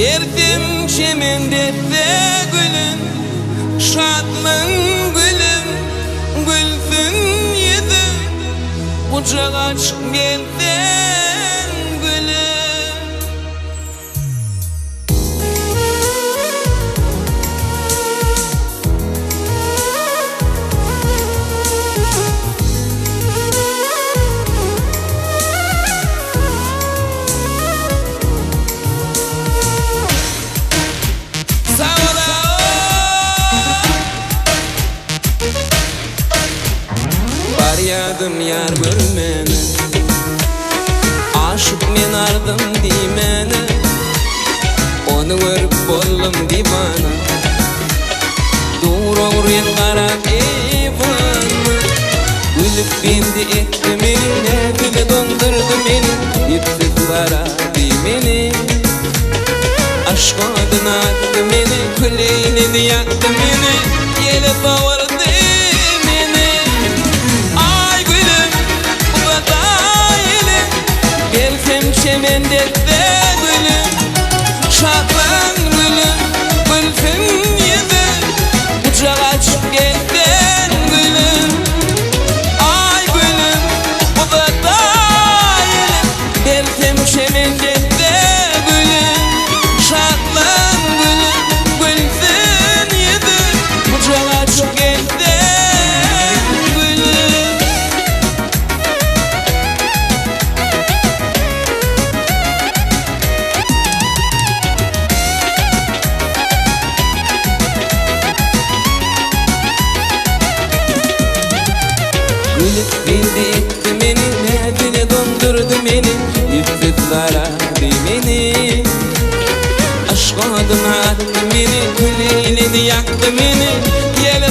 Berdim çemendette gülün, şadmın gülüm, gülsün yedim, kucağa çık gelden gülüm. Yadım yar görmeni, aşık men ardım diymeni, onu görüp boldum divana. Doğru qarab eyvanı, gülüp bendi etti meni, ne güle dondurdu meni, dipsiz qara diymeni. Aşk adına attı meni, küleğini yaktı meni, yele bağırdı. Çemendette gülüm, şadlan gülüm, gülsün yedim, kucağa çık gelden gülüm. Ay gülüm, bu da dayelim, belkim çemendette gülüm, şadlan gülüm, gülsün yedim, kucağa çık gelden gülüm. Gülüp bildi etti meni, ne güle dondurdu meni, dipsiz qara diymeni. Aşk adına attı meni, küleğini yaktı meni, yele